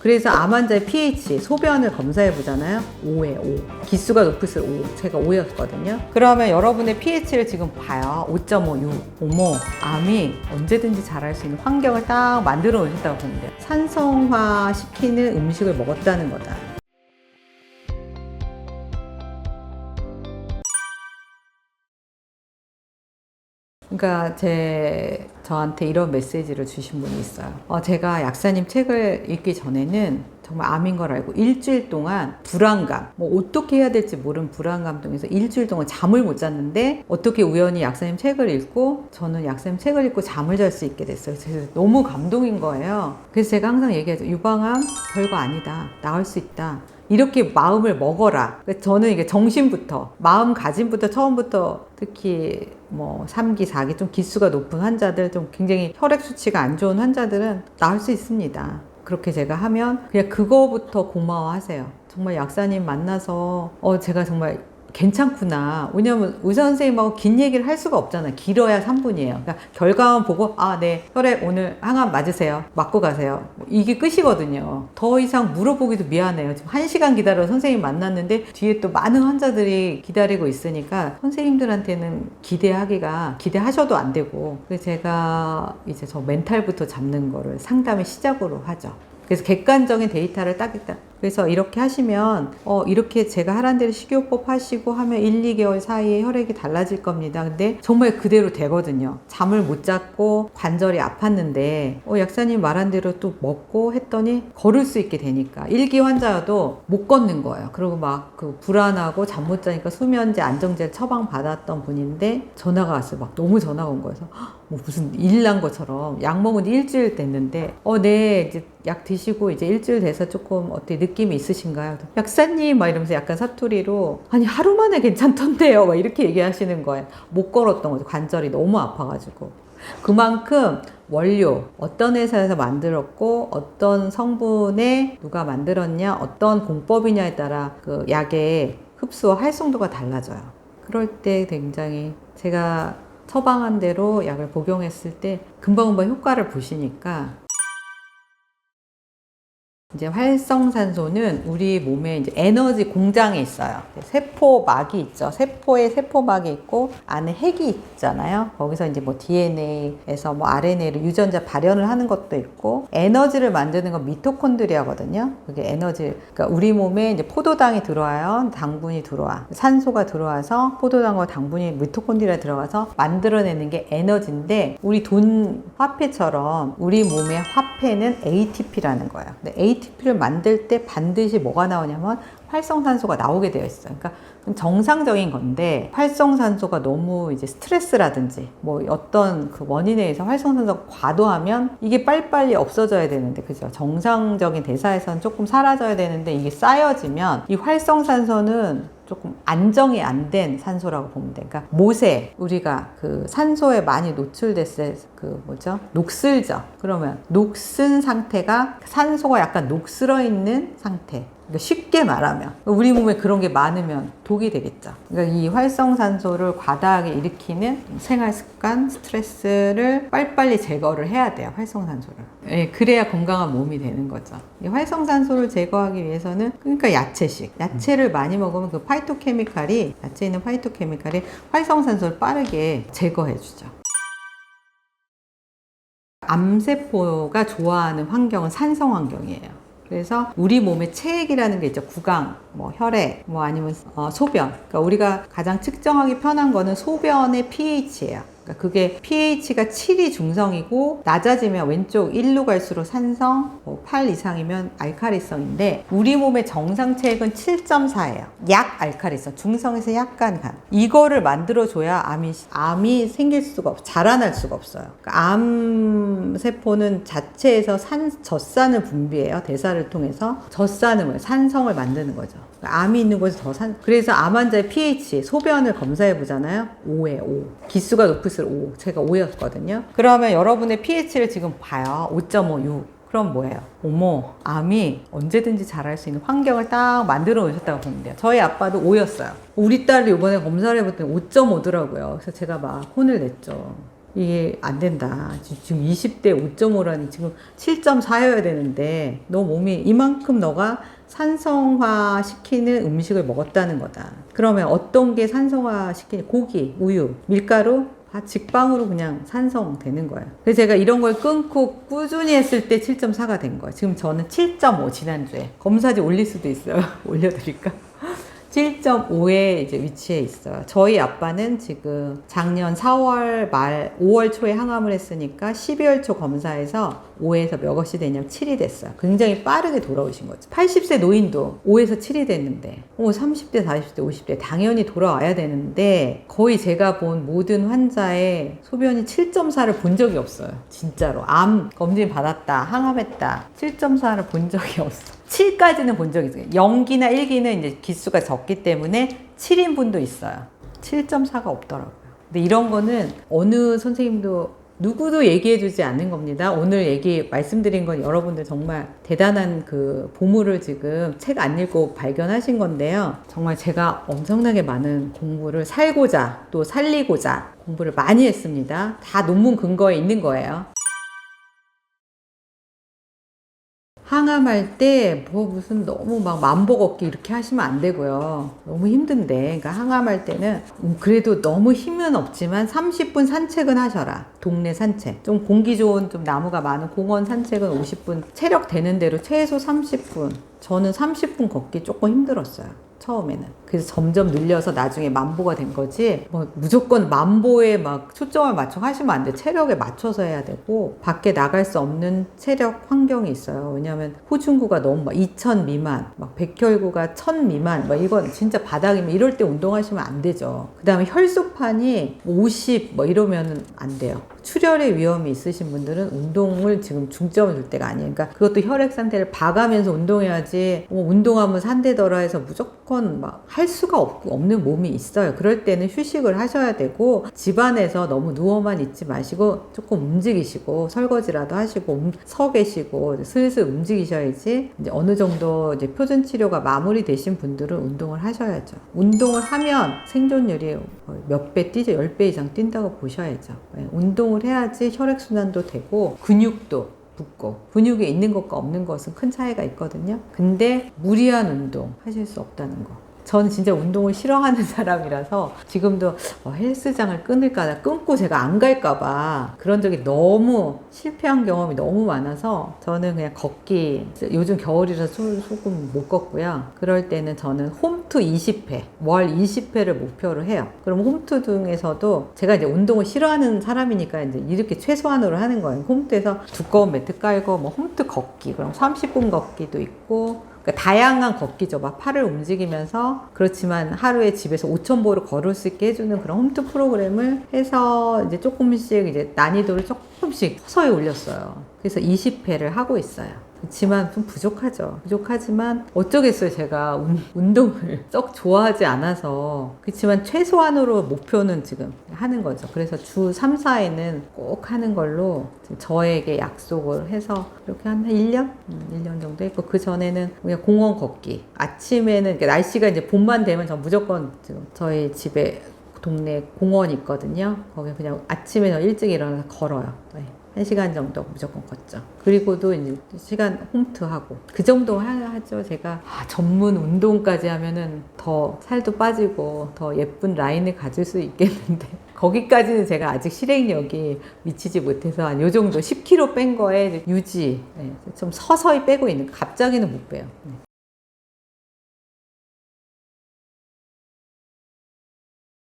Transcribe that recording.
그래서 암 환자의 pH, 소변을 검사해 보잖아요. 5에 5. 기수가 높을수록 5. 제가 5였거든요. 그러면 여러분의 pH를 지금 봐요. 5.5, 6. 어머, 암이 언제든지 자랄 수 있는 환경을 딱 만들어 놓으셨다고 보면 돼요. 산성화 시키는 음식을 먹었다는 거다. 그러니까 저한테 이런 메시지를 주신 분이 있어요. 제가 약사님 책을 읽기 전에는 정말 암인 걸 알고 일주일 동안 불안감, 어떻게 해야 될지 모르는 불안감 통해서 일주일 동안 잠을 못 잤는데 어떻게 우연히 약사님 책을 읽고 저는 약사님 책을 읽고 잠을 잘 수 있게 됐어요. 그래서 너무 감동인 거예요. 그래서 제가 항상 얘기하죠. 유방암 별거 아니다. 나을 수 있다. 이렇게 마음을 먹어라. 저는 이게 정신부터, 마음가짐부터 처음부터 특히 3기, 4기 좀 기수가 높은 환자들, 좀 굉장히 혈액 수치가 안 좋은 환자들은 나을 수 있습니다. 그렇게 제가 하면 그냥 그거부터 고마워하세요. 정말 약사님 만나서 제가 정말 괜찮구나. 왜냐면 의사 선생님하고 긴 얘기를 할 수가 없잖아요. 길어야 3분이에요. 그러니까 결과만 보고 네, 혈액 오늘 항암 맞으세요. 맞고 가세요. 이게 끝이거든요. 더 이상 물어보기도 미안해요. 지금 1시간 기다려 선생님 만났는데 뒤에 또 많은 환자들이 기다리고 있으니까 선생님들한테는 기대하셔도 안 되고. 그래서 제가 이제 저 멘탈부터 잡는 거를 상담의 시작으로 하죠. 그래서 객관적인 데이터를 딱 그래서 이렇게 하시면 이렇게 제가 하란 대로 식이요법 하시고 하면 1, 2개월 사이에 혈액이 달라질 겁니다. 근데 정말 그대로 되거든요. 잠을 못 잤고 관절이 아팠는데 약사님 말한 대로 또 먹고 했더니 걸을 수 있게 되니까 1기 환자여도 못 걷는 거예요. 그리고 막 불안하고 잠 못 자니까 수면제, 안정제 처방 받았던 분인데 전화가 왔어요. 막 너무 전화가 온 거여서 무슨 일 난 것처럼 약 먹은 지 일주일 됐는데 네, 이제 약 드시고 이제 일주일 돼서 조금 어떻게 느낌이 있으신가요? 약사님 막 이러면서 약간 사투리로 아니 하루 만에 괜찮던데요 막 이렇게 얘기하시는 거예요. 못 걸었던 거죠. 관절이 너무 아파가지고. 그만큼 원료 어떤 회사에서 만들었고 어떤 성분에 누가 만들었냐 어떤 공법이냐에 따라 그 약의 흡수와 활성도가 달라져요. 그럴 때 굉장히 제가 처방한 대로 약을 복용했을 때 금방금방 효과를 보시니까 이제 활성산소는 우리 몸에 이제 에너지 공장에 있어요. 세포막이 있죠. 세포에 세포막이 있고 안에 핵이 있잖아요. 거기서 이제 DNA에서 RNA를 유전자 발현을 하는 것도 있고 에너지를 만드는 건 미토콘드리아거든요. 그게 에너지. 그러니까 우리 몸에 이제 포도당이 들어와요. 당분이 들어와. 산소가 들어와서 포도당과 당분이 미토콘드리아에 들어가서 만들어내는 게 에너지인데 우리 돈 화폐처럼 우리 몸의 화폐는 ATP라는 거예요. 근데 ATP를 만들 때 반드시 뭐가 나오냐면 활성산소가 나오게 되어 있어요. 그러니까 정상적인 건데 활성산소가 너무 이제 스트레스라든지 어떤 그 원인에 의해서 활성산소가 과도하면 이게 빨리빨리 없어져야 되는데 그죠? 정상적인 대사에서는 조금 사라져야 되는데 이게 쌓여지면 이 활성산소는 조금 안정이 안 된 산소라고 보면 돼. 그러니까 못에 우리가 그 산소에 많이 노출됐을 녹슬죠. 그러면 녹슨 상태가 산소가 약간 녹슬어 있는 상태. 그러니까 쉽게 말하면 우리 몸에 그런 게 많으면 독이 되겠죠. 그러니까 이 활성산소를 과다하게 일으키는 생활 습관, 스트레스를 빨리빨리 제거를 해야 돼요. 활성산소를. 그래야 건강한 몸이 되는 거죠. 이 활성산소를 제거하기 위해서는 그러니까 야채를 많이 먹으면 그 파이토케미칼이 야채에 있는 파이토케미칼이 활성산소를 빠르게 제거해 주죠. 암세포가 좋아하는 환경은 산성 환경이에요. 그래서 우리 몸의 체액이라는 게 있죠. 구강, 혈액, 아니면 소변. 그러니까 우리가 가장 측정하기 편한 거는 소변의 pH예요. 그러니까 그게 pH가 7이 중성이고 낮아지면 왼쪽 1로 갈수록 산성, 8 이상이면 알칼리성인데 우리 몸의 정상 체액은 7.4예요. 약 알칼리성, 중성에서 약간 간. 이거를 만들어줘야 암이 생길 수가 자라날 수가 없어요. 그러니까 암세포는 자체에서 젖산을 분비해요. 대사를 통해서. 젖산을 산성을 만드는 거죠. 그러니까 암이 있는 곳에 그래서 암 환자의 pH, 소변을 검사해 보잖아요. 5에 5. 기수가 높을수록 5. 제가 5였거든요. 그러면 여러분의 pH를 지금 봐요. 5.5, 6. 그럼 뭐예요? 어머, 암이 언제든지 자랄 수 있는 환경을 딱 만들어 놓으셨다고 보면 돼요. 저희 아빠도 5였어요. 우리 딸이 이번에 검사를 해봤더니 5.5더라고요. 그래서 제가 막 혼을 냈죠. 이게 안 된다. 지금 20대 5.5라니 지금 7.4여야 되는데 너 몸이 이만큼 너가 산성화 시키는 음식을 먹었다는 거다. 그러면 어떤 게 산성화 시키는 고기, 우유, 밀가루 다 직방으로 그냥 산성되는 거예요. 그래서 제가 이런 걸 끊고 꾸준히 했을 때 7.4가 된 거예요. 지금 저는 7.5 지난주에 검사지 올릴 수도 있어요. 올려드릴까? 7.5에 이제 위치해 있어요. 저희 아빠는 지금 작년 4월 말 5월 초에 항암을 했으니까 12월 초 검사에서 5에서 몇것이 되냐면 7이 됐어요. 굉장히 빠르게 돌아오신 거죠. 80세 노인도 5에서 7이 됐는데 30대, 40대, 50대 당연히 돌아와야 되는데 거의 제가 본 모든 환자의 소변이 7.4를 본 적이 없어요. 진짜로. 암 검진 받았다, 항암했다 7.4를 본 적이 없어. 7까지는 본 적이 있어요. 0기나 1기는 이제 기수가 적기 때문에 7인 분도 있어요. 7.4가 없더라고요. 근데 이런 거는 어느 선생님도 누구도 얘기해 주지 않는 겁니다. 오늘 말씀드린 건 여러분들 정말 대단한 그 보물을 지금 책 안 읽고 발견하신 건데요. 정말 제가 엄청나게 많은 공부를 살고자 또 살리고자 공부를 많이 했습니다. 다 논문 근거에 있는 거예요. 항암할 때 무슨 너무 막 만보 걷기 이렇게 하시면 안 되고요. 너무 힘든데. 그러니까 항암할 때는 그래도 너무 힘은 없지만 30분 산책은 하셔라. 동네 산책. 좀 공기 좋은 좀 나무가 많은 공원 산책은 50분. 체력 되는 대로 최소 30분. 저는 30분 걷기 조금 힘들었어요. 처음에는. 그래서 점점 늘려서 나중에 만보가 된 거지, 무조건 만보에 막 초점을 맞춰 하시면 안 돼. 체력에 맞춰서 해야 되고, 밖에 나갈 수 없는 체력 환경이 있어요. 왜냐하면 호중구가 너무 2000 미만, 백혈구가 1000 미만, 이건 진짜 바닥이면 이럴 때 운동하시면 안 되죠. 그 다음에 혈소판이 50 이러면 안 돼요. 출혈의 위험이 있으신 분들은 운동을 지금 중점을 둘 때가 아니에요. 그러니까 그것도 혈액 상태를 봐가면서 운동해야지, 운동하면 산대더라 해서 무조건 할 수가 없는 몸이 있어요. 그럴 때는 휴식을 하셔야 되고, 집안에서 너무 누워만 있지 마시고 조금 움직이시고, 설거지라도 하시고 서 계시고 슬슬 움직이셔야지 이제 어느 정도 이제 표준 치료가 마무리되신 분들은 운동을 하셔야죠. 운동을 하면 생존율이 몇 배 뛰죠. 10배 이상 뛴다고 보셔야죠. 운동을 해야지 혈액순환도 되고 근육도 붙고, 근육에 있는 것과 없는 것은 큰 차이가 있거든요. 근데 무리한 운동 하실 수 없다는 거. 저는 진짜 운동을 싫어하는 사람이라서 지금도 헬스장을 끊고 제가 안 갈까봐 그런 적이 너무 실패한 경험이 너무 많아서 저는 그냥 걷기, 요즘 겨울이라서 조금 못 걷고요. 그럴 때는 저는 홈트 20회, 월 20회를 목표로 해요. 그럼 홈트 중에서도 제가 이제 운동을 싫어하는 사람이니까 이제 이렇게 최소한으로 하는 거예요. 홈트에서 두꺼운 매트 깔고 홈트 걷기, 그럼 30분 걷기도 있고, 그러니까 다양한 걷기죠. 팔을 움직이면서, 그렇지만 하루에 집에서 5,000보를 걸을 수 있게 해주는 그런 홈트 프로그램을 해서 이제 조금씩 이제 난이도를 조금씩 서서히 올렸어요. 그래서 20회를 하고 있어요. 그렇지만 좀 부족하지만 어쩌겠어요. 제가 운동을 썩 좋아하지 않아서. 그렇지만 최소한으로 목표는 지금 하는 거죠. 그래서 주 3, 4에는 꼭 하는 걸로 저에게 약속을 해서 이렇게 한 1년? 1년 정도 했고, 그 전에는 그냥 공원 걷기. 아침에는 날씨가 이제 봄만 되면 전 무조건 지금 저희 집에 동네 공원이 있거든요. 거기 그냥 아침에 일찍 일어나서 걸어요. 1시간 정도 무조건 걷죠. 그리고도 이제 시간 홈트하고 그 정도 하죠. 제가 전문 운동까지 하면은 더 살도 빠지고 더 예쁜 라인을 가질 수 있겠는데 거기까지는 제가 아직 실행력이 미치지 못해서 한 요 정도 10kg 뺀 거에 유지, 좀 서서히 빼고 있는, 갑자기는 못 빼요.